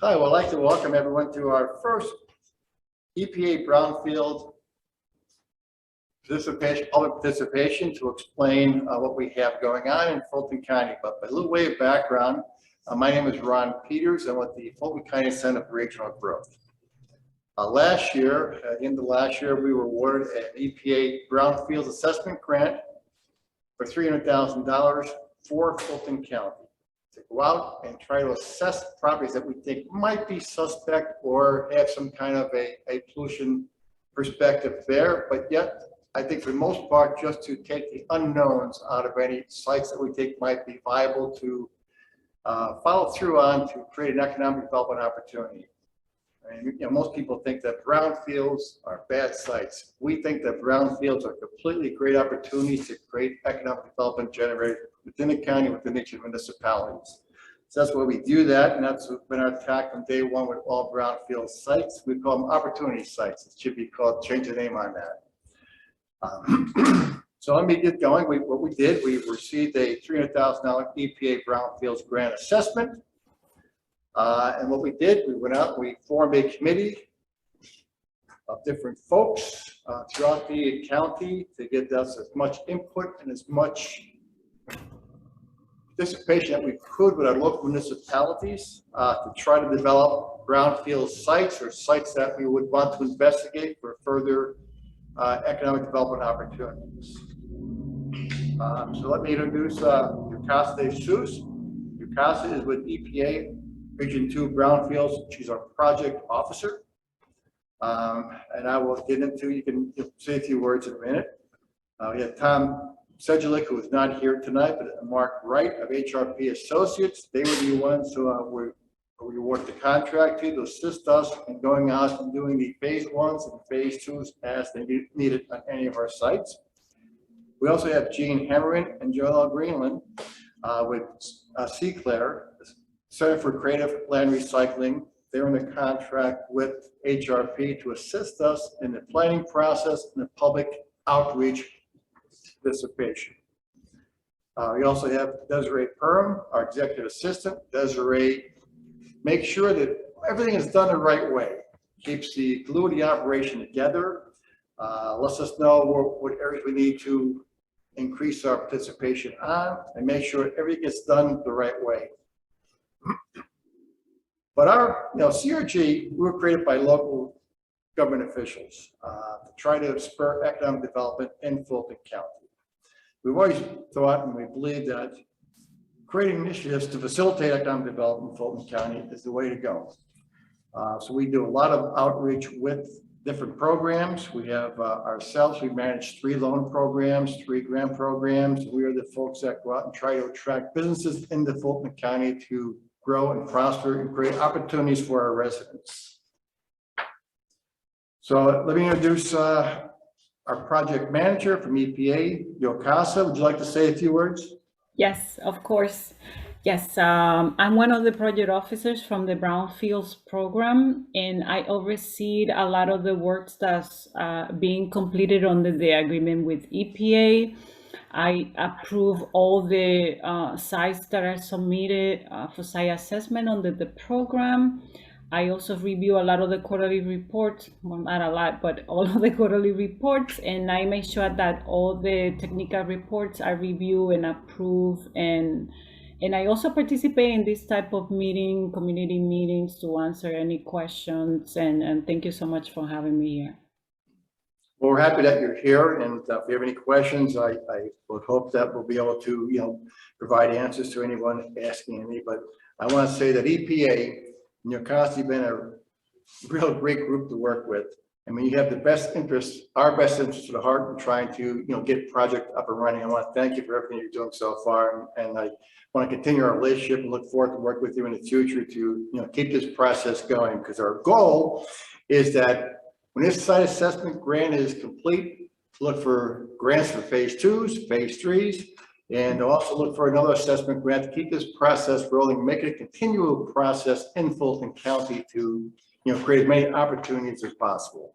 Hi, well, I'd like to welcome everyone to our first EPA Brownfield public participation to explain what we have going on in Fulton County. But by a little way of background, my name is Ron Peters. I'm with the Fulton County Center for Regional Growth. Last year, at the end of last year, we were awarded an EPA Brownfield assessment grant for $300,000 for Fulton County to go out and try to assess properties that we think might be suspect or have some kind of a pollution perspective there, but yet I think for the most part just to take the unknowns out of any sites that we think might be viable to follow through on to create an economic development opportunity. And most people think that brownfields are bad sites. We think that brownfields are completely great opportunities to create economic development generated within the county, within each municipalities. So that's why we do that, and that's been our tack from day one with all brownfield sites. We call them opportunity sites. It should be called, change the name on that. So let me get going. What we did, we received a $300,000 EPA Brownfields grant assessment. And what we did, we went out, we formed a committee of different folks throughout the county to get us as much input and as much participation that we could with our local municipalities to try to develop brownfield sites or sites that we would want to investigate for further economic development opportunities. So let me introduce Yukasa De Jesus. Yukasa is with EPA Region 2 Brownfields. She's our project officer. And I will get into, you can say a few words in a minute. We have Tom Sedgwick, who is not here tonight, but Mark Wright of Hrp Associates. They were the ones who we awarded the contract to assist us in going out and doing the phase 1s and phase 2s as they needed on any of our sites. We also have Gene Hammerin and Joel Greenland with Claire, Center for Creative Land Recycling. They're in the contract with HRP to assist us in the planning process and the public outreach participation. We also have Desiree Perham, our executive assistant. Desiree makes sure that everything is done the right way, keeps the glue of the operation together, lets us know what areas we need to increase our participation on, and make sure everything gets done the right way. But our, CRG, we were created by local government officials to try to spur economic development in Fulton County. We've always thought and we believe that creating initiatives to facilitate economic development in Fulton County is the way to go. So we do a lot of outreach with different programs. We have ourselves, we manage 3 loan programs, 3 grant programs. We are the folks that go out and try to attract businesses into Fulton County to grow and prosper and create opportunities for our residents. So let me introduce our project manager from EPA, Yukasa. Would you like to say a few words? Yes, of course. Yes, I'm one of the project officers from the Brownfields program, and I oversee a lot of the work that's being completed under the agreement with EPA. I approve all the sites that are submitted for site assessment under the program. I also review a lot of the quarterly reports, well, not a lot, but all of the quarterly reports, and I make sure that all the technical reports are reviewed and approved, and I also participate in this type of meeting, community meetings, to answer any questions, and thank you so much for having me here. Well, we're happy that you're here, and if you have any questions, I would hope that we'll be able to, provide answers to anyone asking any. But I want to say that EPA and Yukasa have been a real great group to work with. I mean, you have the best interests, our best interests at heart in trying to, get project up and running. I want to thank you for everything you're doing so far, and I want to continue our relationship and look forward to work with you in the future to, keep this process going, because our goal is that when this site assessment grant is complete, look for grants for phase 2s, phase 3s, and also look for another assessment grant to keep this process rolling, make it a continual process in Fulton County to, create as many opportunities as possible.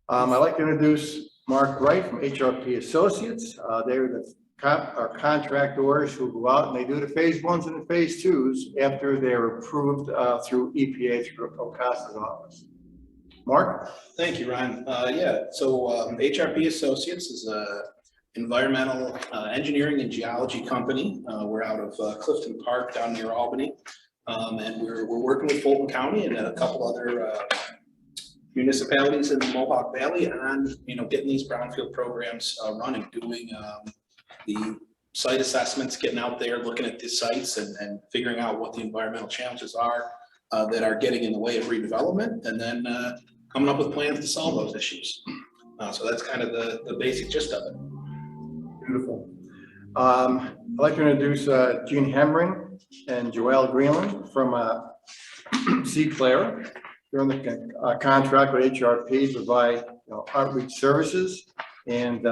I'd like to introduce Mark Wright from Hrp Associates. They're the contractors who go out and they do the phase 1s and the phase 2s after they're approved through EPA through Ocasa's office. Mark? Thank you, Ron. Yeah, so Hrp Associates is a environmental engineering and geology company. We're out of Clifton Park down near Albany. And we're working with Fulton County and a couple other municipalities in the Mohawk Valley on, getting these brownfield programs running, doing the site assessments, getting out there, looking at the sites and figuring out what the environmental challenges are that are getting in the way of redevelopment, and then coming up with plans to solve those issues. So that's kind of the basic gist of it. Beautiful. I'd like to introduce Gene Hemmering and Joelle Greenland from Sea Claire. They're on the contract with HRP to provide outreach services. And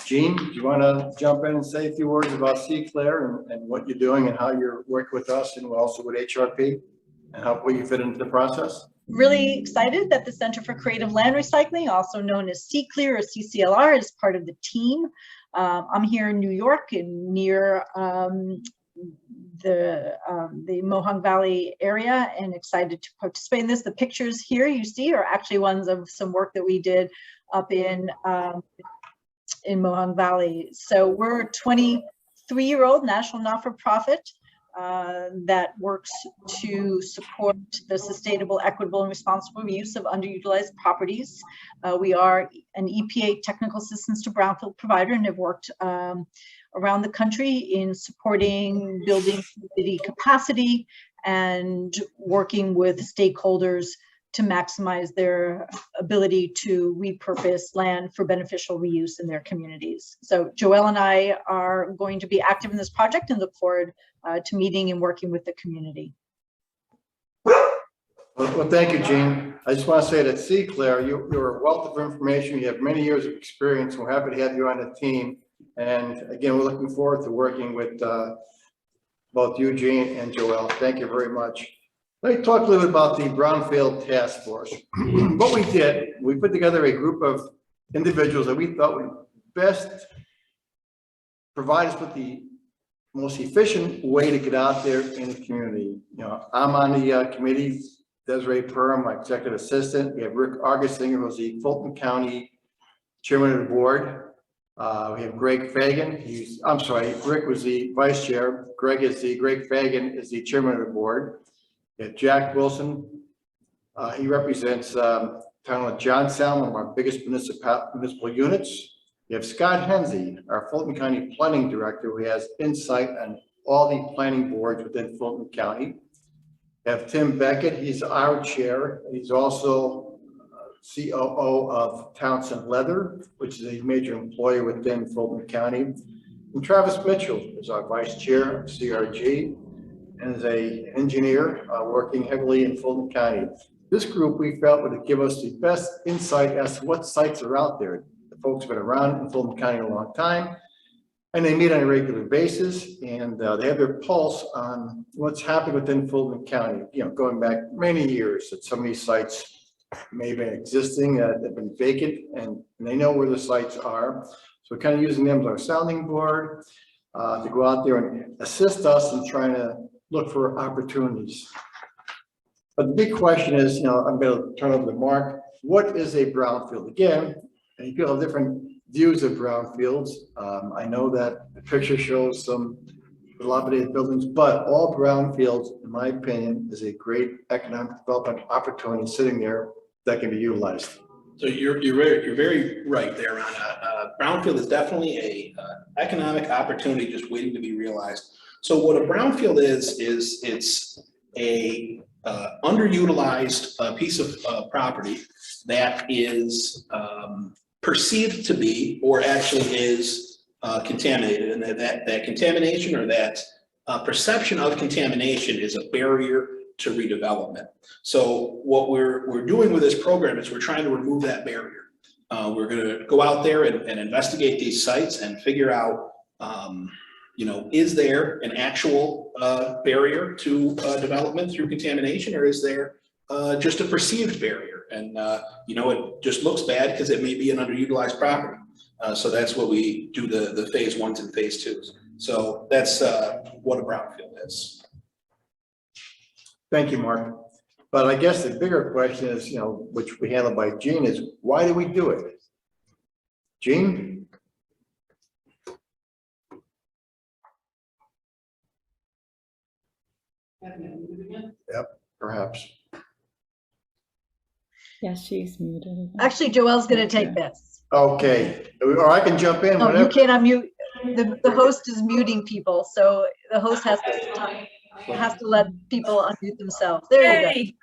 Gene, do you want to jump in and say a few words about Sea Claire and what you're doing and how you're working with us and also with HRP and how you fit into the process? Really excited that the Center for Creative Land Recycling, also known as Sea Clear or CCLR, is part of the team. I'm here in New York and near the Mohawk Valley area, and excited to participate in this. The pictures here you see are actually ones of some work that we did up in Mohawk Valley. So we're a 23-year-old national not-for-profit that works to support the sustainable, equitable, and responsible use of underutilized properties. We are an EPA technical assistance to brownfield provider and have worked around the country in supporting building city capacity and working with stakeholders to maximize their ability to repurpose land for beneficial reuse in their communities. So Joelle and I are going to be active in this project and look forward to meeting and working with the community. Well, thank you, Gene. I just want to say that Sea Claire, you're a wealth of information. You have many years of experience. We're happy to have you on the team. And again, we're looking forward to working with both you, Gene, and Joelle. Thank you very much. Let me talk a little bit about the Brownfield Task Force. What we did, we put together a group of individuals that we thought would best provide us with the most efficient way to get out there in the community. I'm on the committee, Desiree Perham, my executive assistant. We have Rick Augustiner, who's the Fulton County chairman of the board. We have Greg Fagan. Rick was the vice chair. Greg Fagan is the chairman of the board. We have Jack Wilson. He represents town of Johnstown, one of our biggest municipal units. We have Scott Hensey, our Fulton County planning director, who has insight on all the planning boards within Fulton County. We have Tim Beckett. He's our chair. He's also COO of Townsend Leather, which is a major employer within Fulton County. And Travis Mitchell is our vice chair of CRG and is an engineer working heavily in Fulton County. This group we felt would give us the best insight as to what sites are out there. The folks have been around in Fulton County a long time, and they meet on a regular basis, and they have their pulse on what's happening within Fulton County, going back many years that some of these sites may have been existing, they've been vacant, and they know where the sites are. So we're kind of using them as our sounding board to go out there and assist us in trying to look for opportunities. But the big question is, I'm going to turn over to Mark. What is a brownfield? Again, and people have different views of brownfields. I know that the picture shows some dilapidated buildings, but all brownfields, in my opinion, is a great economic development opportunity sitting there that can be utilized. So you're very right there, Ron. Brownfield is definitely a economic opportunity just waiting to be realized. So what a brownfield is it's a underutilized piece of property that is perceived to be, or actually is contaminated, and that contamination or that perception of contamination is a barrier to redevelopment. So what we're doing with this program is we're trying to remove that barrier. We're going to go out there and investigate these sites and figure out, is there an actual barrier to development through contamination, or is there just a perceived barrier? And, it just looks bad because it may be an underutilized property. So that's what we do the phase 1s and phase 2s. So that's what a brownfield is. Thank you, Mark. But I guess the bigger question is, which we handle by Gene, is why do we do it? Gene? Yep, perhaps. Yeah, she's muted. Actually, Joelle's going to take this. Okay, or I can jump in No, you whenever. can't unmute. The host is muting people, so the host has to let people unmute themselves. There you go. Hey.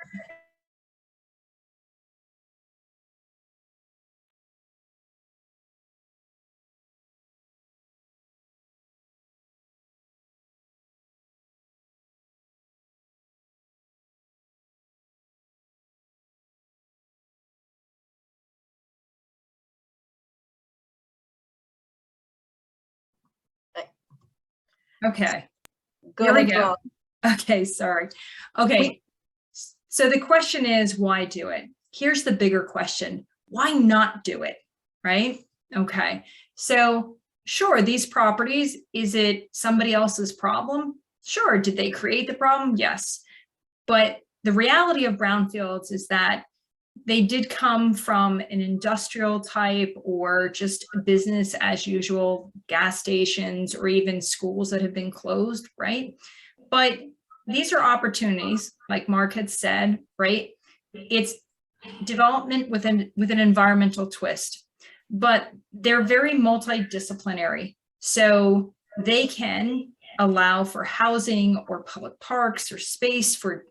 Okay. Go Here we ahead, go. Joelle. Okay, sorry. Okay, so the question is, why do it? Here's the bigger question. Why not do it, right? Okay, so sure, these properties, is it somebody else's problem? Sure, did they create the problem? Yes. But the reality of brownfields is that they did come from an industrial type or just business as usual, gas stations, or even schools that have been closed, right? But these are opportunities, like Mark had said, right? It's development with an environmental twist, but they're very multidisciplinary. So they can allow for housing or public parks or space for,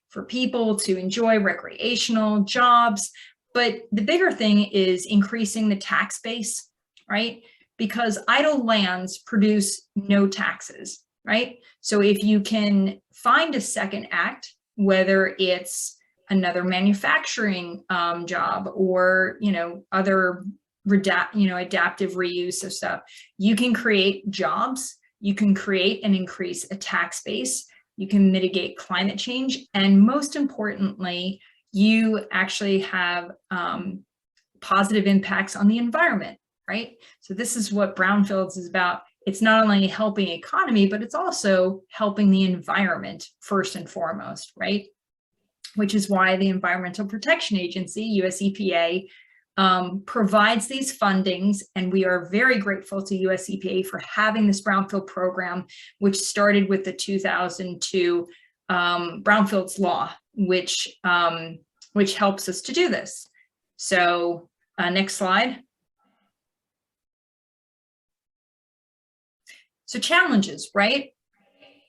for people to enjoy recreational jobs. But the bigger thing is increasing the tax base, right? Because idle lands produce no taxes, right? So if you can find a second act, whether it's another manufacturing job or, other adaptive reuse of stuff, you can create jobs, you can create and increase a tax base, you can mitigate climate change, and most importantly, you actually have positive impacts on the environment, right? So this is what brownfields is about. It's not only helping economy, but it's also helping the environment first and foremost, right? Which is why the Environmental Protection Agency, US EPA, provides these fundings, and we are very grateful to US EPA for having this brownfield program, which started with the 2002 Brownfields law, which helps us to do this. So next slide. So challenges, right?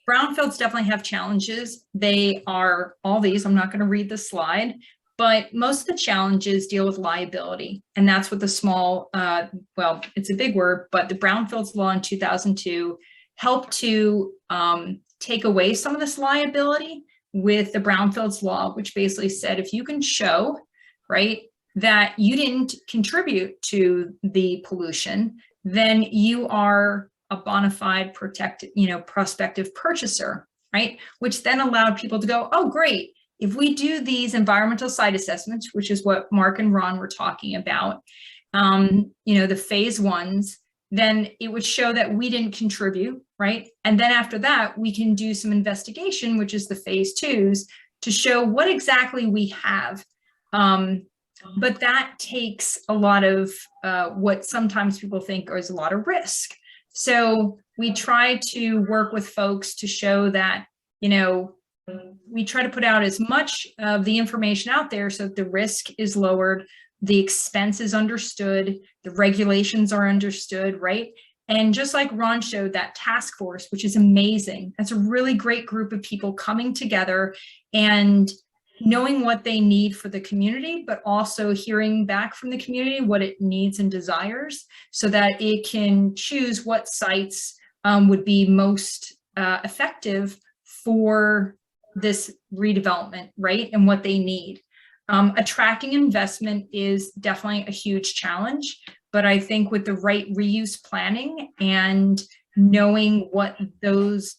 Brownfields definitely have challenges. They are all these. I'm not going to read the slide, but most of the challenges deal with liability. And that's what the small, well, it's a big word, but the Brownfields law in 2002 helped to take away some of this liability with the Brownfields law, which basically said, if you can show, right, that you didn't contribute to the pollution, then you are a bona fide protected, prospective purchaser, right? Which then allowed people to go, oh, great. If we do these environmental site assessments, which is what Mark and Ron were talking about, the phase 1s, then it would show that we didn't contribute, right? And then after that, we can do some investigation, which is the phase 2s, to show what exactly we have. But that takes a lot of what sometimes people think is a lot of risk. So we try to work with folks to show that, we try to put out as much of the information out there so that the risk is lowered, the expense is understood, the regulations are understood, right? And just like Ron showed, that task force, which is amazing, that's a really great group of people coming together and knowing what they need for the community, but also hearing back from the community what it needs and desires so that it can choose what sites would be most effective for this redevelopment, right? And what they need. Attracting investment is definitely a huge challenge, but I think with the right reuse planning and knowing what those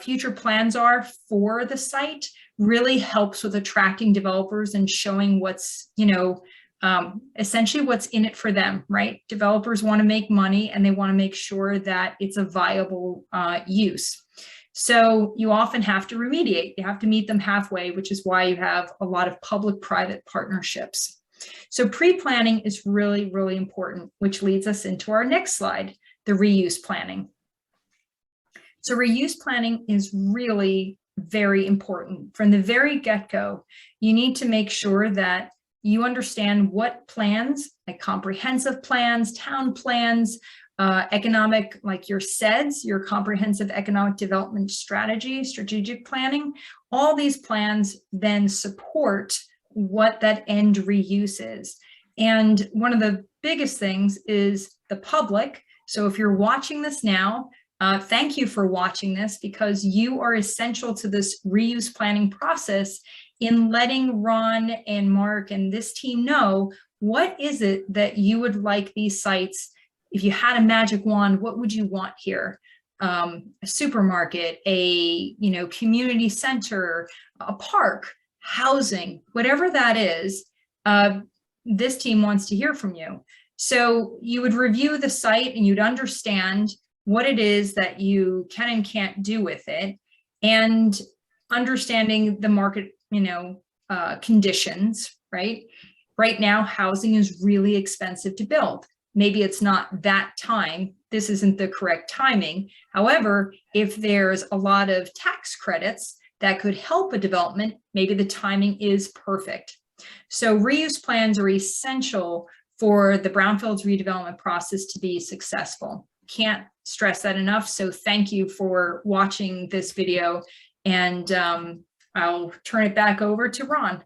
future plans are for the site really helps with attracting developers and showing what's, essentially what's in it for them, right? Developers want to make money and they want to make sure that it's a viable use. So you often have to remediate. You have to meet them halfway, which is why you have a lot of public-private partnerships. So pre-planning is really, really important, which leads us into our next slide, the reuse planning. So reuse planning is really very important. From the very get-go, you need to make sure that you understand what plans, like comprehensive plans, town plans, economic, like your SEDS, your comprehensive economic development strategy, strategic planning, all these plans then support what that end reuse is. And one of the biggest things is the public. So if you're watching this now, thank you for watching this, because you are essential to this reuse planning process in letting Ron and Mark and this team know what is it that you would like these sites. If you had a magic wand, what would you want here? A supermarket, a community center, a park, housing, whatever that is, this team wants to hear from you. So you would review the site and you'd understand what it is that you can and can't do with it, and understanding the market, conditions, right? Right now, housing is really expensive to build. Maybe it's not that time. This isn't the correct timing. However, if there's a lot of tax credits that could help a development, maybe the timing is perfect. So reuse plans are essential for the brownfields redevelopment process to be successful. Can't stress that enough. So thank you for watching this video, and I'll turn it back over to Ron.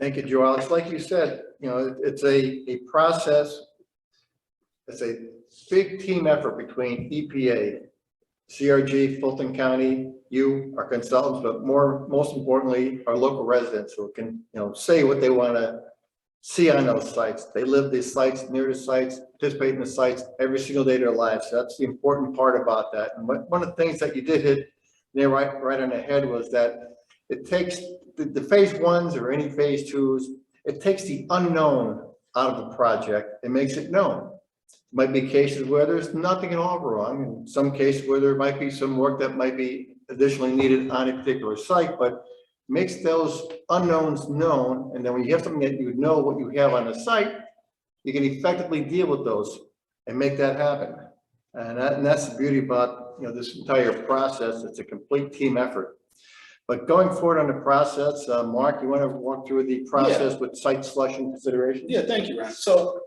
Thank you, Joelle. It's like you said, it's a process. It's a big team effort between EPA, CRG, Fulton County, you, our consultants, but most importantly, our local residents who can, say what they want to see on those sites. They live these sites, near the sites, participate in the sites every single day of their lives. So that's the important part about that. And one of the things that you did hit there right on the head was that it takes the phase ones or any phase twos, it takes the unknown out of the project and makes it known. Might be cases where there's nothing at all wrong, in some cases where there might be some work that might be additionally needed on a particular site, but makes those unknowns known. And then when you have something that you know what you have on the site, you can effectively deal with those and make that happen. And that's the beauty about this entire process. It's a complete team effort. But going forward on the process, Mark, you want to walk through the process with site selection considerations? Yeah, thank you, Ron. So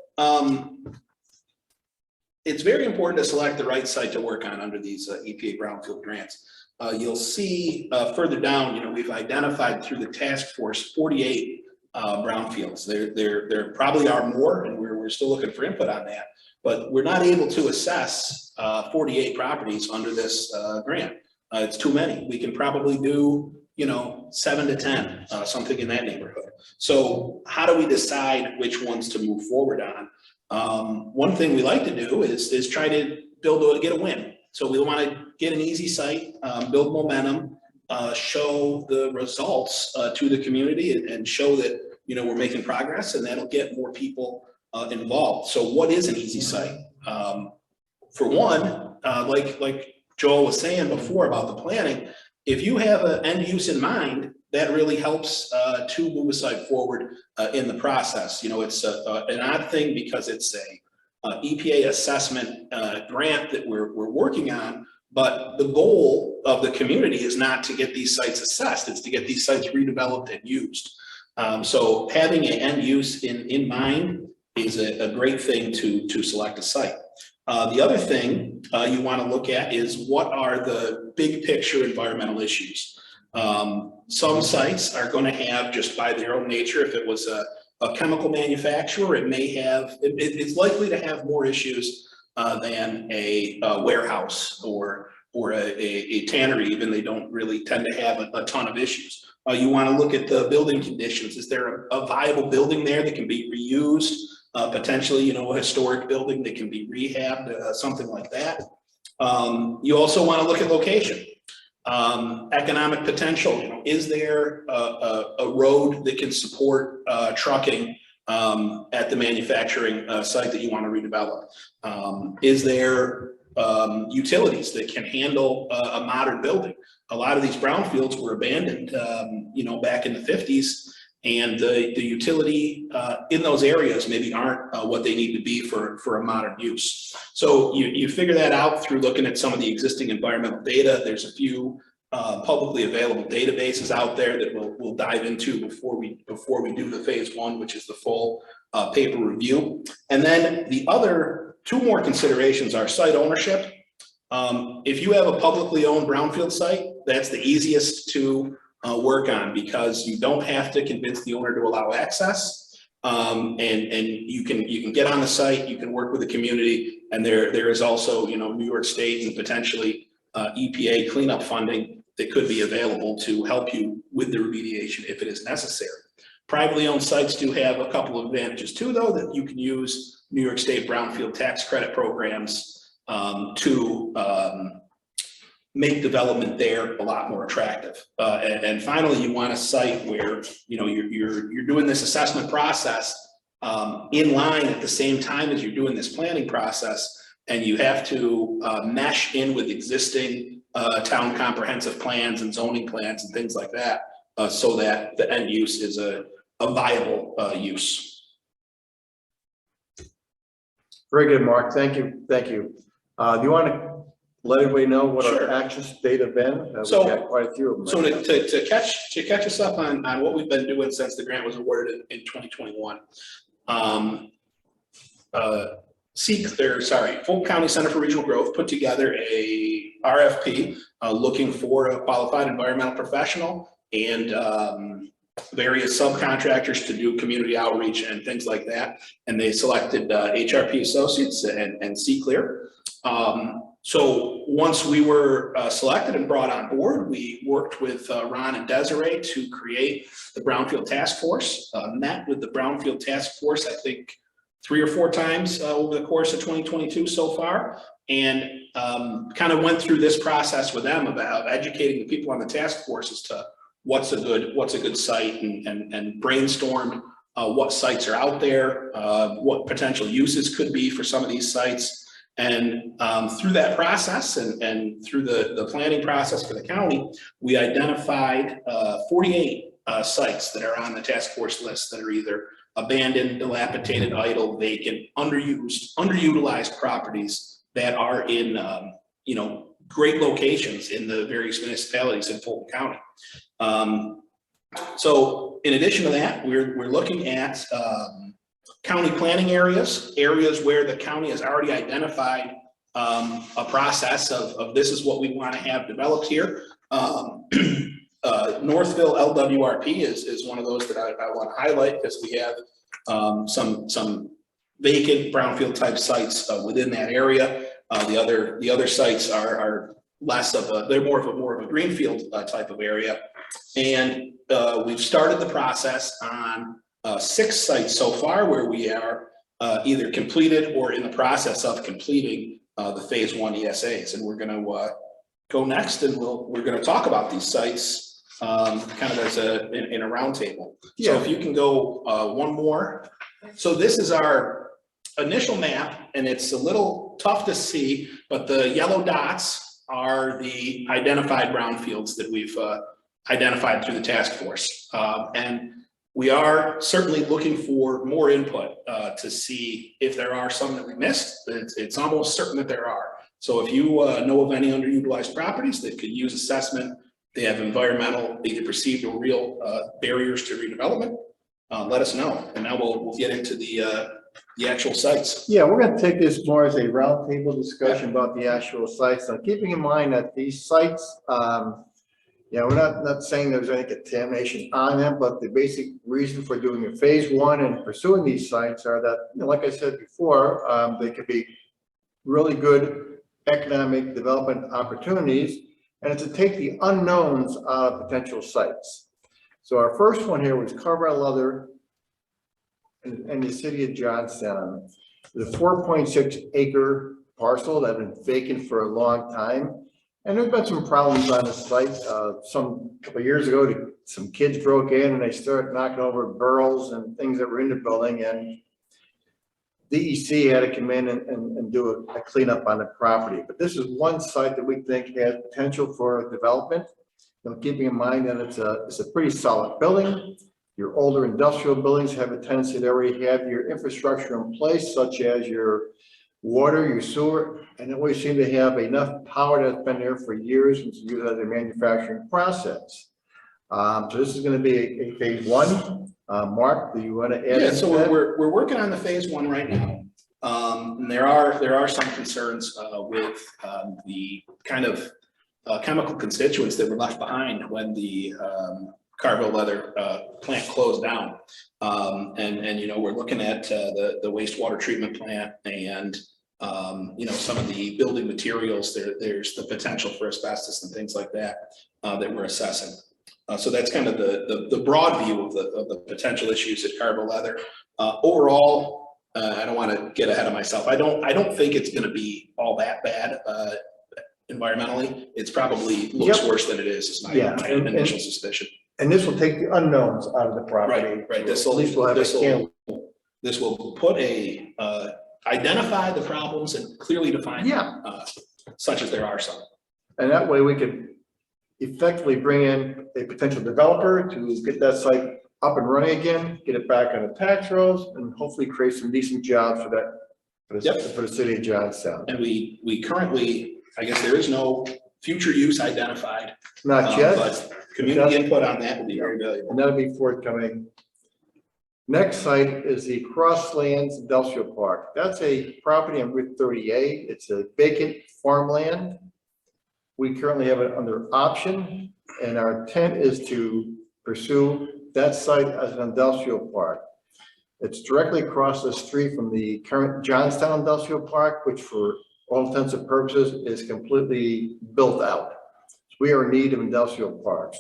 it's very important to select the right site to work on under these EPA Brownfield grants. You'll see further down, we've identified through the task force 48 brownfields. There probably are more, and we're still looking for input on that. But we're not able to assess 48 properties under this grant. It's too many. We can probably do 7 to 10, something in that neighborhood. So how do we decide which ones to move forward on? One thing we like to do is try to get a win. So we want to get an easy site, build momentum, show the results to the community, and show that we're making progress, and that'll get more people involved. So what is an easy site? For one, like Joel was saying before about the planning, if you have an end use in mind, that really helps to move a site forward in the process. It's an odd thing because it's a EPA assessment grant that we're working on, but the goal of the community is not to get these sites assessed, it's to get these sites redeveloped and used. So having an end use in mind is a great thing to select a site. The other thing you want to look at is what are the big picture environmental issues. Some sites are going to have, just by their own nature, if it was a chemical manufacturer, it's likely to have more issues than a warehouse or a tannery. Even they don't really tend to have a ton of issues. You want to look at the building conditions. Is there a viable building there that can be reused? Potentially, a historic building that can be rehabbed, something like that. You also want to look at location. Economic potential, is there a road that can support trucking at the manufacturing site that you want to redevelop? Is there utilities that can handle a modern building? A lot of these brownfields were abandoned, back in the 50s, and the utility in those areas maybe aren't what they need to be for a modern use. So you figure that out through looking at some of the existing environmental data. There's a few publicly available databases out there that we'll dive into before we do the phase one, which is the full paper review. And then the other two more considerations are site ownership. If you have a publicly owned brownfield site, that's the easiest to work on, because you don't have to convince the owner to allow access. And you can get on the site, you can work with the community, and there is also, New York State and potentially EPA cleanup funding that could be available to help you with the remediation if it is necessary. Privately owned sites do have a couple of advantages too, though, that you can use New York State brownfield tax credit programs to make development there a lot more attractive. And finally, you want a site where you're doing this assessment process in line at the same time as you're doing this planning process, and you have to mesh in with existing town comprehensive plans and zoning plans and things like that, so that the end use is a viable use. Very good, Mark. Thank you. Thank you. Do you want to let everybody know what Sure. our actions to date have been? So- We've got quite a few of them. So to catch us up on what we've been doing since the grant was awarded in 2021. Fulton County Center for Regional Growth put together a RFP looking for a qualified environmental professional and various subcontractors to do community outreach and things like that. And they selected Hrp Associates and C-Clear. So once we were selected and brought on board, we worked with Ron and Desiree to create the Brownfield Task Force, met with the Brownfield Task Force, I think 3 or 4 times over the course of 2022 so far, and kind of went through this process with them about educating the people on the task force as to what's a good site, and brainstormed what sites are out there, what potential uses could be for some of these sites. And through that process and through the planning process for the county, we identified 48 sites that are on the task force list that are either abandoned, dilapidated, idle, vacant, underutilized properties that are in great locations in the various municipalities in Fulton County. So in addition to that, we're looking at county planning areas where the county has already identified a process of this is what we want to have developed here. Northville LWRP is one of those that I want to highlight, because we have some vacant brownfield type sites within that area. The other sites are less of they're more of a greenfield type of area. And we've started the process on 6 sites so far, where we are either completed or in the process of completing the phase 1 ESAs. And we're going to go next, and we're going to talk about these sites kind of as in a roundtable. Yeah. So if you can go one more. So this is our initial map, and it's a little tough to see, but the yellow dots are the identified brownfields that we've identified through the task force. And we are certainly looking for more input to see if there are some that we missed. It's almost certain that there are. So if you know of any underutilized properties that could use assessment, they have environmental, either perceived or real barriers to redevelopment, let us know. And now we'll get into the actual sites. Yeah, we're going to take this more as a roundtable discussion about the actual sites. Now, keeping in mind that these sites, we're not saying there's any contamination on them, but the basic reason for doing a phase 1 and pursuing these sites are that, like I said before, they could be really good economic development opportunities, and it's to take the unknowns out of potential sites. So our first one here was Carvel Leather in the city of Johnstown, the 4.6 acre parcel that had been vacant for a long time. And there's been some problems on the site. Couple of years ago, some kids broke in and they started knocking over barrels and things that were in the building, and DEC had to come in and do a cleanup on the property. But this is one site that we think has potential for development. You know, keeping in mind that it's a pretty solid building. Your older industrial buildings have a tendency to already have your infrastructure in place, such as your water, your sewer, and then we seem to have enough power that's been there for years and it's used as a manufacturing process. So this is going to be a phase one. Mark, do you want to add? Yeah, so we're working on the phase one right now. And there are some concerns with the kind of chemical constituents that were left behind when the Carville leather plant closed down. And you know, we're looking at the wastewater treatment plant and you know, some of the building materials. There's the potential for asbestos and things like that that we're assessing. So that's kind of the broad view of the potential issues at Carville leather. Overall, I don't want to get ahead of myself. I don't think it's going to be all that bad environmentally. It's probably looks worse than it is my initial suspicion. And this will take the unknowns out of the property. Right. This will put identify the problems and clearly define them, such as there are some. And that way we could effectively bring in a potential developer to get that site up and running again, get it back on the tax rolls, and hopefully create some decent jobs for the city of Johnstown. And we currently, I guess there is no future use identified. Not yet. But community input on that would be very valuable. And that'll be forthcoming. Next site is the Crosslands Industrial Park. That's a property on Route 30A. It's a vacant farmland. We currently have it under option, and our intent is to pursue that site as an industrial park. It's directly across the street from the current Johnstown Industrial Park, which for all intents and purposes is completely built out. We are in need of industrial parks.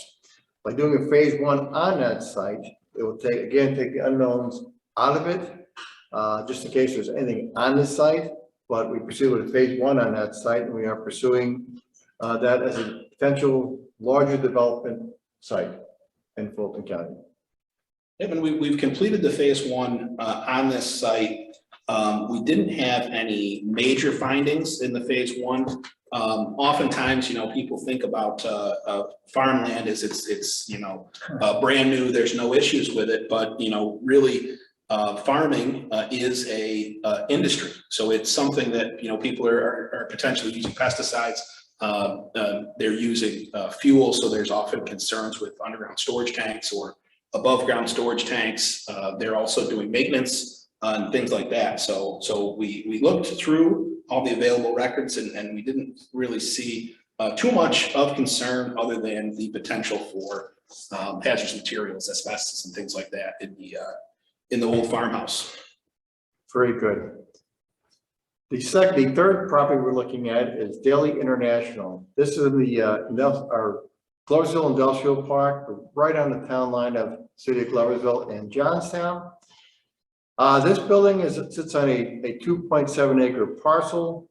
By doing a phase one on that site, it will take the unknowns out of it, just in case there's anything on the site. But we pursue with a phase one on that site, and we are pursuing that as a potential larger development site in Fulton County. Yeah, and we've completed the phase one on this site. We didn't have any major findings in the phase one. Oftentimes, you know, people think about farmland as it's you know, brand new, there's no issues with it, but you know, really farming is a industry. So it's something that, you know, people are potentially using pesticides. They're using fuel, so there's often concerns with underground storage tanks or above ground storage tanks. They're also doing maintenance and things like that. So we looked through all the available records and we didn't really see too much of concern other than the potential for hazardous materials, asbestos and things like that in the old farmhouse. Very good. The third property we're looking at is Daly International. This is in our Gloversville Industrial Park, right on the town line of City of Gloversville and Johnstown. This building sits on a 2.7 acre parcel,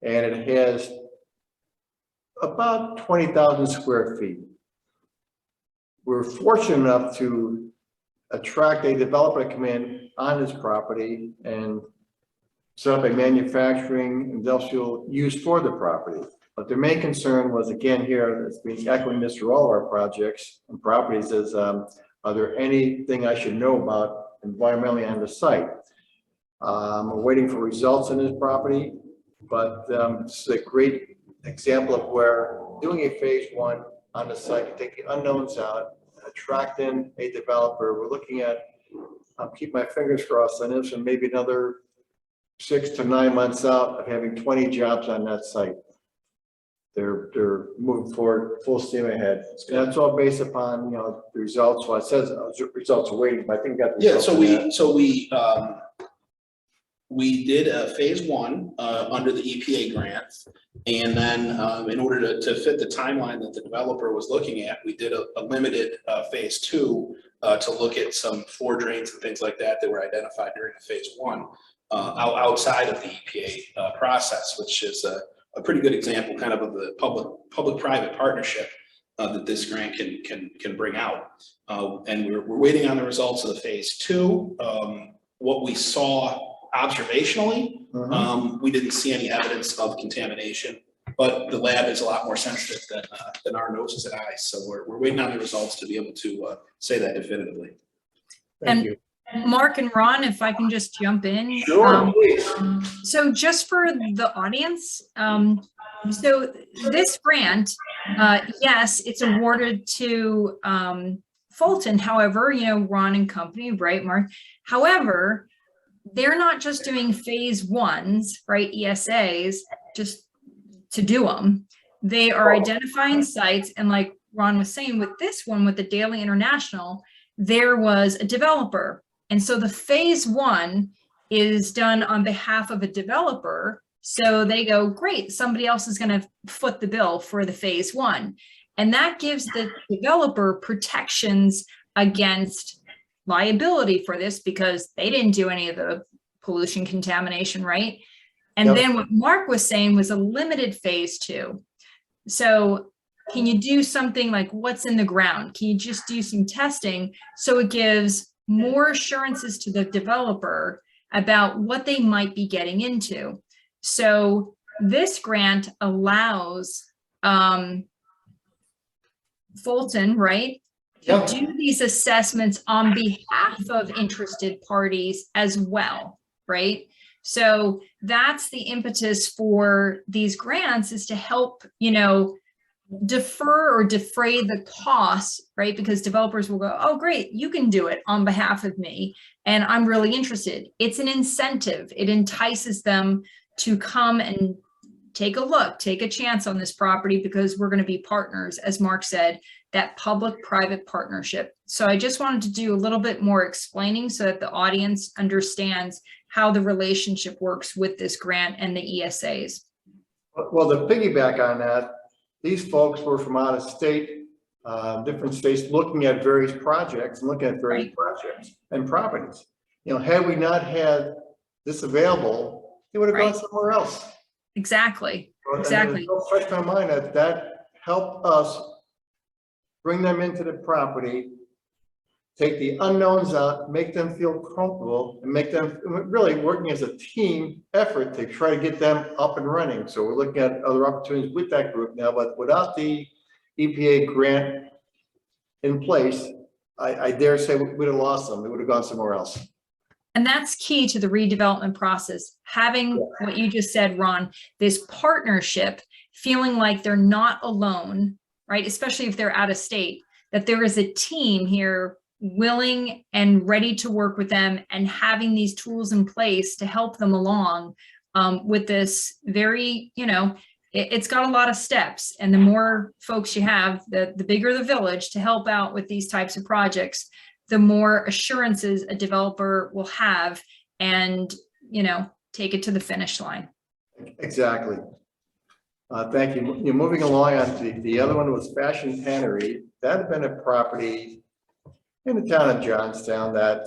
and it has about 20,000 square feet. We're fortunate enough to attract a developer to come in on this property and set up a manufacturing industrial use for the property. But their main concern was, again, here, it's been echoing this through all of our projects and properties, is are there anything I should know about environmentally on the site? We're waiting for results on this property, but this is a great example of where doing a phase one on the site, you take the unknowns out, attract in a developer. We're looking at, I'll keep my fingers crossed on this, and maybe another 6 to 9 months out of having 20 jobs on that site. They're moving forward full steam ahead. And that's all based upon, you know, the results. Well, it says results are waiting, but I think that. Yeah, we did a phase one under the EPA grant, and then in order to fit the timeline that the developer was looking at, we did a limited phase two to look at some floor drains and things like that were identified during the phase one outside of the EPA process, which is a pretty good example kind of the public-private partnership that this grant can bring out. And we're waiting on the results of the phase 2. What we saw observationally, we didn't see any evidence of contamination, but the lab is a lot more sensitive than our noses and eyes. So we're waiting on the results to be able to say that definitively. Thank you. Mark and Ron, if I can just jump in. Sure, please. So just for the audience, so this grant, yes, it's awarded to Fulton. However, Ron and company, right, Mark? However, they're not just doing phase 1s, right, ESAs, just to do them. They are identifying sites, and like Ron was saying, with this one, with the Daily International, there was a developer. And so the phase 1 is done on behalf of a developer. So they go, great, somebody else is going to foot the bill for the phase 1. And that gives the developer protections against liability for this because they didn't do any of the pollution contamination, right? And Yep. then what Mark was saying was a limited phase 2. So can you do something like what's in the ground? Can you just do some testing so it gives more assurances to the developer about what they might be getting into? So this grant allows Fulton, right, to Yep. do these assessments on behalf of interested parties as well, right? So that's the impetus for these grants, is to help, defer or defray the costs, right? Because developers will go, oh, great, you can do it on behalf of me, and I'm really interested. It's an incentive. It entices them to come and take a look, take a chance on this property, because we're going to be partners, as Mark said, that public-private partnership. So I just wanted to do a little bit more explaining so that the audience understands how the relationship works with this grant and the ESAs. Well, to piggyback on that, these folks were from out of state, different states, looking at various projects and looking at various projects and properties. Had we not had this available, they would have gone somewhere else. Exactly. And Exactly. it don't touch my mind that helped us bring them into the property, take the unknowns out, make them feel comfortable, and make them really working as a team effort to try to get them up and running. So we're looking at other opportunities with that group now, but without the EPA grant in place, I dare say we'd have lost them. They would have gone somewhere else. And that's key to the redevelopment process. Having what you just said, Ron, this partnership, feeling like they're not alone, right? Especially if they're out of state, that there is a team here willing and ready to work with them, and having these tools in place to help them along with this very, it's got a lot of steps, and the more folks you have, the bigger the village to help out with these types of projects, the more assurances a developer will have and, take it to the finish line. Exactly. Thank you. You're moving along on to the other one was Fashion Tannery. That had been a property in the town of Johnstown that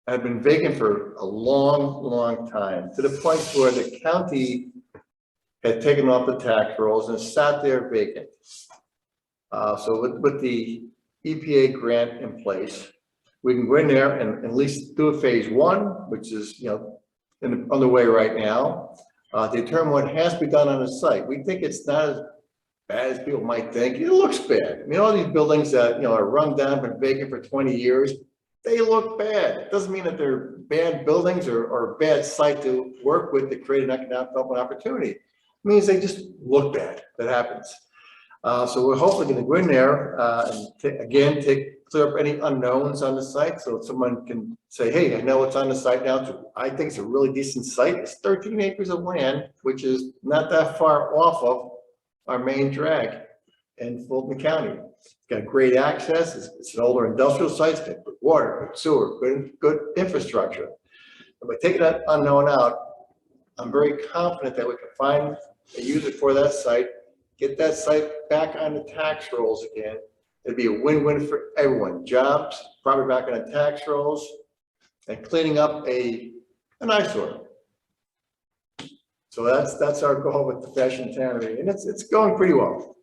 had been vacant for a long, long time, to the point where the county had taken off the tax rolls and sat there vacant. So with the EPA grant in place, we can go in there and at least do a phase 1, which is on the way right now. Determine what has to be done on the site. We think it's not as bad as people might think. It looks bad. All these buildings that are run down, been vacant for 20 years, they look bad. It doesn't mean that they're bad buildings or a bad site to work with to create an economic development opportunity. It means they just look bad. That happens. So we're hopefully going to go in there and clear up any unknowns on the site, so someone can say, hey, I know what's on the site now. I think it's a really decent site. It's 13 acres of land, which is not that far off of our main drag in Fulton County. It's got great access. It's an older industrial site. It's got good water, good sewer, good infrastructure. But by taking that unknown out, I'm very confident that we can find a user for that site, get that site back on the tax rolls again. It'd be a win-win for everyone. Jobs, probably back on the tax rolls, and cleaning up an eyesore. So that's our goal with the fashion tannery, and it's going pretty well.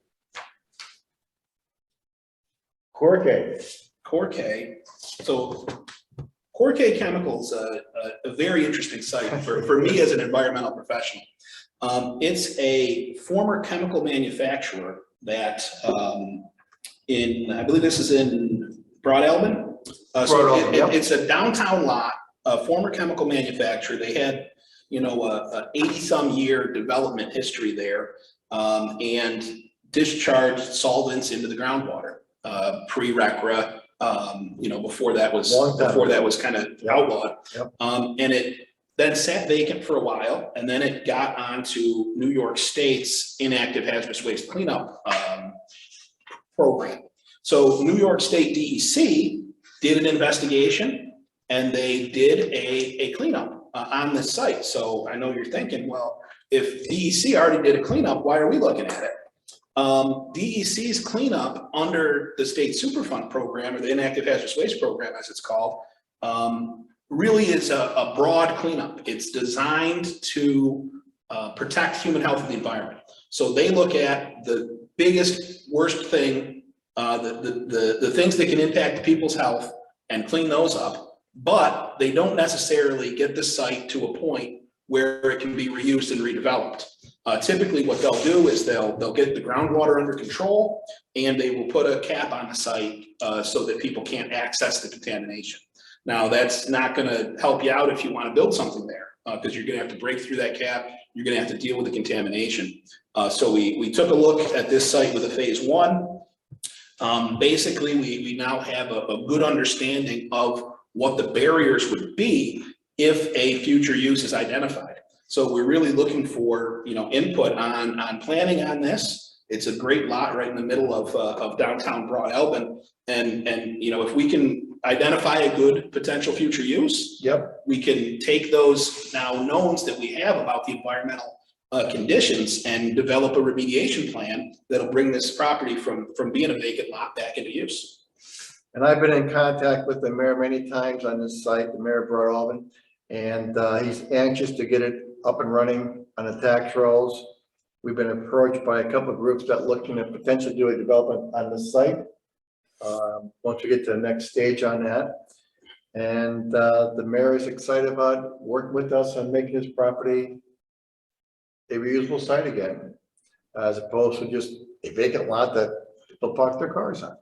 Cork. So Cork Chemicals, a very interesting site for me as an environmental professional. It's a former chemical manufacturer that I believe this is in Broad Elbin. It's a downtown lot, a former chemical manufacturer. They had, you know, a 80-some year development history there, and discharged solvents into the groundwater, pre-RECRA, you know, before that was kind of outlawed. Yep. And it then sat vacant for a while, and then it got onto New York State's inactive hazardous waste cleanup program. So New York State DEC did an investigation, and they did a cleanup on this site. So I know you're thinking, well, if DEC already did a cleanup, why are we looking at it? DEC's cleanup under the state Superfund program, or the inactive hazardous waste program as it's called, really is a broad cleanup. It's designed to protect human health and the environment. So they look at the biggest, worst thing, the things that can impact people's health and clean those up, but they don't necessarily get the site to a point where it can be reused and redeveloped. Typically what they'll do is they'll get the groundwater under control, and they will put a cap on the site so that people can't access the contamination. Now, that's not going to help you out if you want to build something there, because you're going to have to break through that cap. You're going to have to deal with the contamination. So we took a look at this site with a phase one. Basically, we now have a good understanding of what the barriers would be if a future use is identified. So we're really looking for, you know, input on planning on this. It's a great lot right in the middle of downtown Broad Elbin, and you know, if we can identify a good potential future use, Yep. we can take those now knowns that we have about the environmental conditions and develop a remediation plan that'll bring this property from being a vacant lot back into use. And I've been in contact with the mayor many times on this site, the mayor of Broad Elbin, and he's anxious to get it up and running on the tax rolls. We've been approached by a couple of groups that looking at potentially do a development on the site. Once we get to the next stage on that. And the mayor is excited about working with us on making this property a reusable site again, as opposed to just a vacant lot that people park their cars on.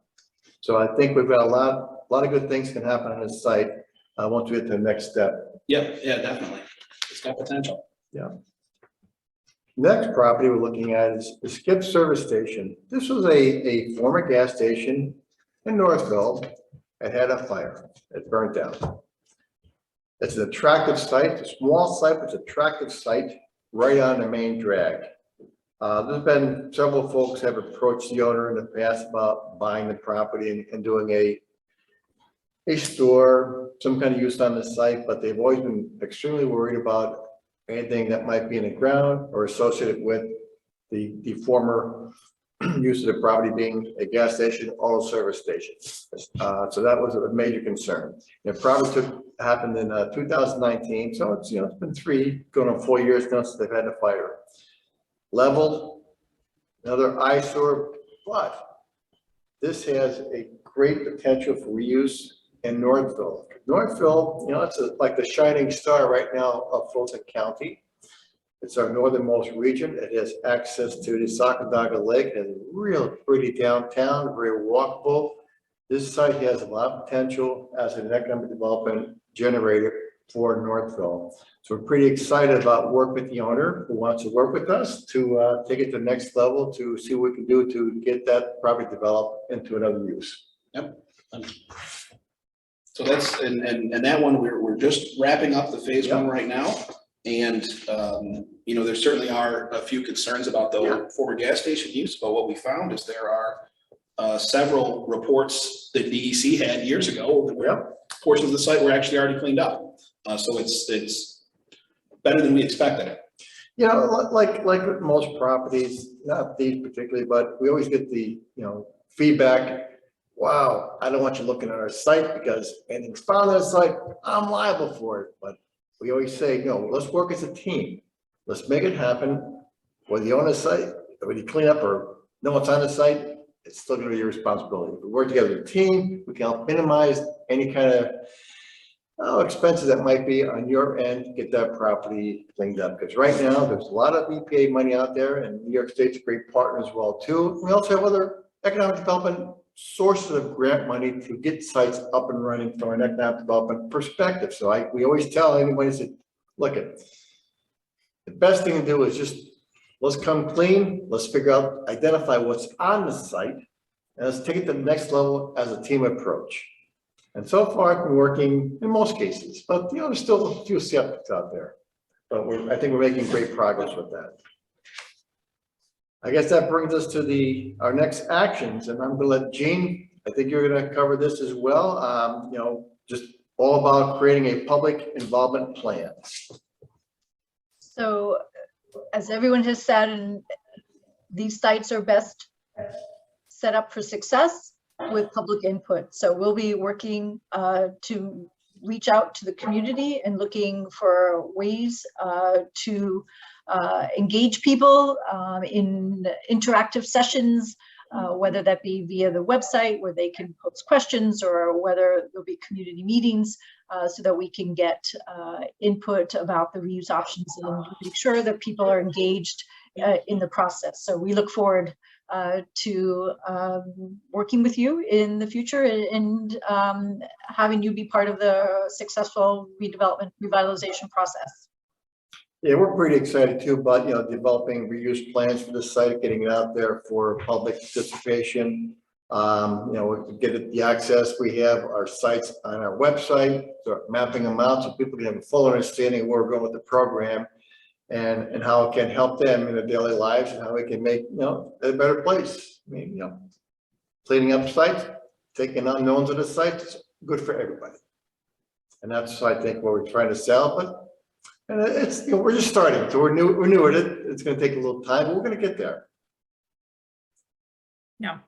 So I think we've got a lot of good things can happen on this site once we get to the next step. Yeah, definitely. It's got potential. Yeah. Next property we're looking at is the Skip Service Station. This was a former gas station in Northville. It had a fire. It burnt down. It's an attractive site, a small site, but it's an attractive site right on the main drag. There's been several folks have approached the owner in the past about buying the property and doing a store, some kind of use on the site, but they've always been extremely worried about anything that might be in the ground or associated with the former use of the property being a gas station, auto service station. So that was a major concern. It probably happened in 2019. So it's, you know, it's been going on 4 years now since they've had the fire. Leveled, another eyesore, but this has a great potential for reuse in Northville. Northville, you know, it's like the shining star right now of Fulton County. It's our northernmost region. It has access to the Sacandaga Lake. It has a real pretty downtown, very walkable. This site has a lot of potential as an economic development generator for Northville. So we're pretty excited about work with the owner who wants to work with us to take it to the next level to see what we can do to get that property developed into another use. Yep. So that's, and that one, we're just wrapping up the phase one right now. And, you know, there certainly are a few concerns about the former gas station use, but what we found is there are several reports that DEC had years ago where portions of the site were actually already cleaned up. So it's better than we expected. You know, like with most properties, not these particularly, but we always get the, you know, feedback. Wow, I don't want you looking at our site because anything's found on the site, I'm liable for it. But we always say, no, let's work as a team. Let's make it happen. Whether you own a site, whether you clean up or no one's on the site, it's still gonna be your responsibility. If we work together as a team, we can help minimize any kind of expenses that might be on your end to get that property cleaned up. Because right now, there's a lot of EPA money out there, and New York State's a great partner as well too. We also have other economic development sources of grant money to get sites up and running from an economic development perspective. So we always tell anybody, say, look, the best thing to do is just let's come clean. Let's figure out, identify what's on the site, and let's take it to the next level as a team approach. And so far, I've been working in most cases, but there's still a few skeptics out there. But I think we're making great progress with that. I guess that brings us to our next actions, and I'm going to let Jean. I think you're going to cover this as well. Just all about creating a public involvement plan. So, as everyone has said, and these sites are best set up for success with public input. So we'll be working to reach out to the community and looking for ways to engage people in interactive sessions, whether that be via the website where they can post questions, or whether there'll be community meetings so that we can get input about the reuse options and make sure that people are engaged in the process. So we look forward to working with you in the future and having you be part of the successful redevelopment revitalization process. Yeah, we're pretty excited too about developing reuse plans for the site, getting it out there for public participation. We get the access. We have our sites on our website, so mapping them out so people can have a full understanding of where we're going with the program and how it can help them in their daily lives and how we can make a better place. I mean, cleaning up sites, taking unknowns of the sites, good for everybody. And that's I think what we're trying to sell. But and it's we're just starting, so we're new at it. It's going to take a little time, but we're going to get there. No,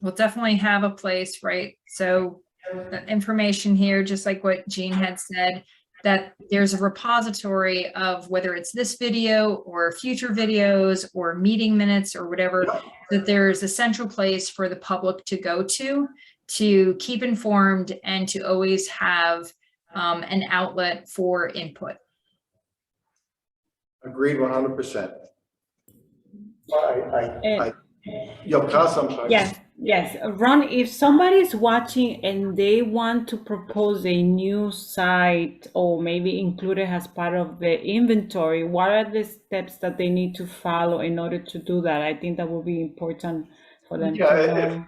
we'll definitely have a place, right? So the information here, just like what Jean had said, that there's a repository of whether it's this video or future videos or meeting minutes or whatever, that there's a central place for the public to go to keep informed and to always have an outlet for input. Agreed 100%. Kaz, I'm sorry. Yes. Ron, if somebody's watching and they want to propose a new site or maybe include it as part of the inventory, what are the steps that they need to follow in order to do that? I think that will be important for them to know.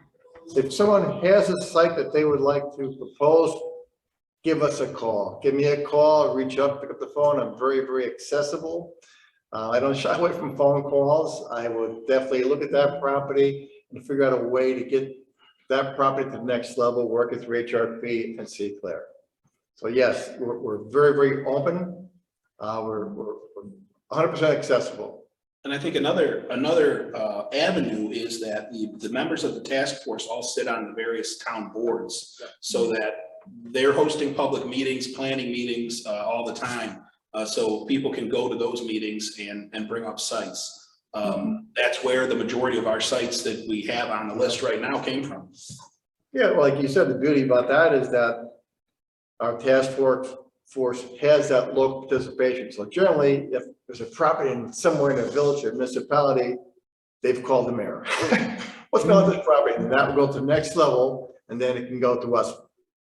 If someone has a site that they would like to propose, give us a call. Give me a call, reach out, pick up the phone. I'm very, very accessible. I don't shy away from phone calls. I would definitely look at that property and figure out a way to get that property to the next level, work it through Hrp and see clear. So yes, we're very, very open. We're 100% accessible. And I think another avenue is that the members of the task force all sit on the various town boards, so that they're hosting public meetings, planning meetings all the time. So people can go to those meetings and bring up sites. That's where the majority of our sites that we have on the list right now came from. Yeah, well, like you said, the beauty about that is that our task force has that local participation. So generally, if there's a property somewhere in a village or municipality, they've called the mayor. What's going on with this property? And that will go to the next level, and then it can go to us.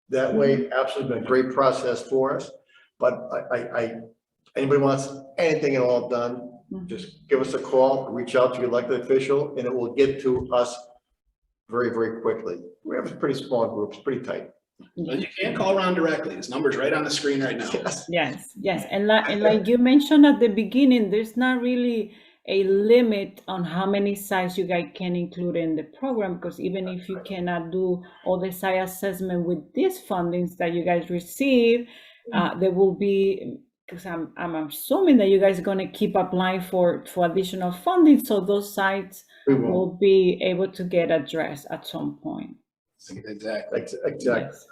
That way, absolutely been a great process for us. But anybody wants anything at all done, just give us a call, reach out to your elected official, and it will get to us very, very quickly. We have a pretty small group, it's pretty tight. But you can call Ron directly. His number's right on the screen right now. Yes. And like you mentioned at the beginning, there's not really a limit on how many sites you guys can include in the program, because even if you cannot do all the site assessment with these fundings that you guys receive, there will be, because I'm assuming that you guys are going to keep applying for additional funding, so those sites will be able to get addressed at some point. Exactly. Yes.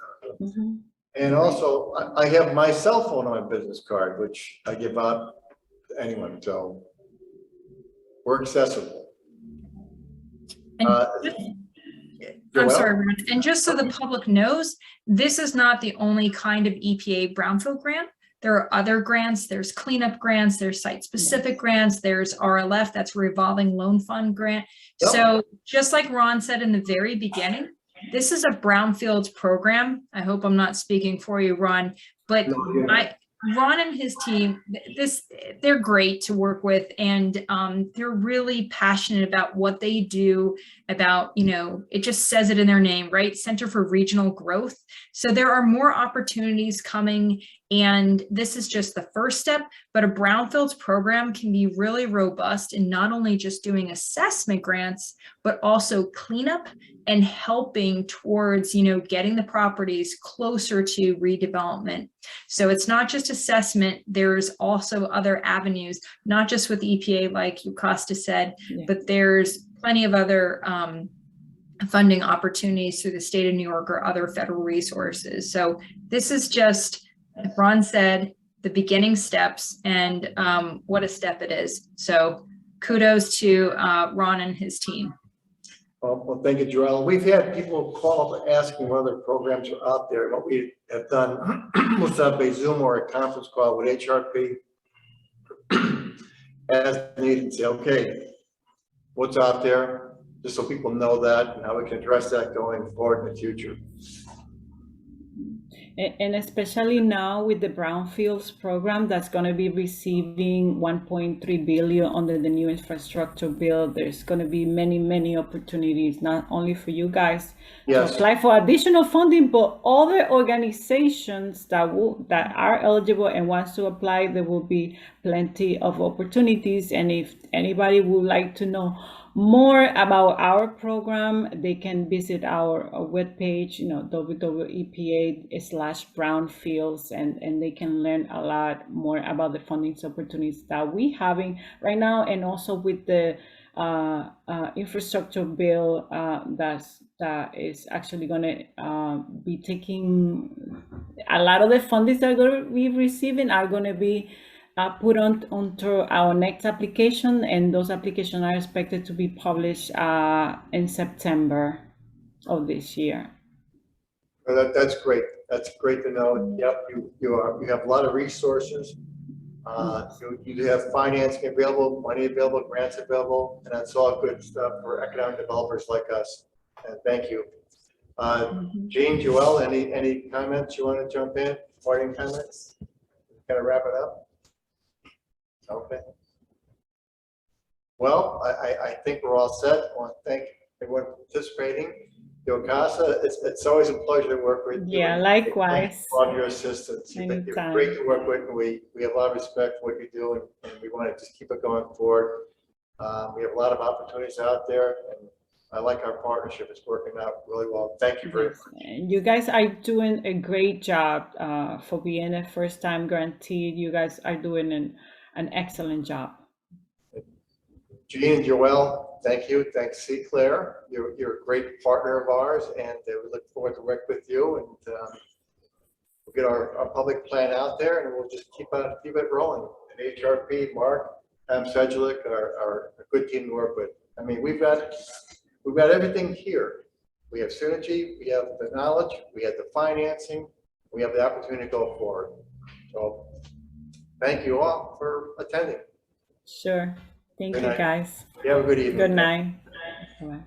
And also, I have my cell phone on my business card, which I give out anyone, so we're accessible. And I'm Joelle? sorry, Ron. And just so the public knows, this is not the only kind of EPA Brownfield grant. There are other grants, there's cleanup grants, there's site-specific grants, there's RLF, that's revolving loan fund grant. Yep. So just like Ron said in the very beginning, this is a Brownfields program. I hope I'm not speaking for you, Ron, but No, you're not. Ron and his team, they're great to work with, and they're really passionate about what they do, about, it just says it in their name, right? Center for Regional Growth. So there are more opportunities coming, and this is just the first step, but a Brownfields program can be really robust in not only just doing assessment grants, but also cleanup and helping towards, getting the properties closer to redevelopment. So it's not just assessment, there's also other avenues, not just with EPA, like Yukasta said, but there's plenty of other funding opportunities through the state of New York or other federal resources. So this is just, like Ron said, the beginning steps, and what a step it is. So kudos to Ron and his team. Well, thank you, Joelle. We've had people call up asking what other programs are out there. What we have done was set up a Zoom or a conference call with HRP as needed and say, okay, what's out there? Just so people know that and how we can address that going forward in the future. And especially now with the Brownfields program that's going to be receiving $1.3 billion under the new infrastructure bill, there's going to be many opportunities, not only for you guys to apply for additional funding, but other organizations that are eligible and wants to apply. There will be plenty of opportunities. And if anybody would like to know more about our program, they can visit our webpage, www.epa/brownfields, and they can learn a lot more about the funding opportunities that we having right now, and also with the infrastructure bill that is actually going to be taking a lot of the funding that we're going to be receiving are going to be put onto our next application, and those applications are expected to be published in September of this year. Well, that's great. That's great to know. Yep, you have a lot of resources. You have financing available, money available, grants available, and that's all good stuff for economic developers like us. And thank you. Jean, Joelle, any comments you want to jump in? Parting comments? Kind of wrap it up. Okay. Well, I think we're all set. I want to thank everyone for participating. Yokasa, it's always a pleasure to work with you. Yeah, likewise. On your assistance. You're great to work with, and we have a lot of respect for what you do, and we want to just keep it going forward. We have a lot of opportunities out there, and I like our partnership. It's working out really well. Thank you very much. You guys are doing a great job for being a first-time grantee. You guys are doing an excellent job. Jean and Joelle, thank you. Thanks, C. Claire. You're a great partner of ours, and we look forward to work with you. And we'll get our public plan out there, and we'll just keep it rolling. And HRP, Mark, Tom Sedgwick are a good team to work with. I mean, we've got everything here. We have synergy, we have the knowledge, we have the financing, we have the opportunity to go forward. So thank you all for attending. Sure. Thank you, guys. You have a good evening. Good night. Bye.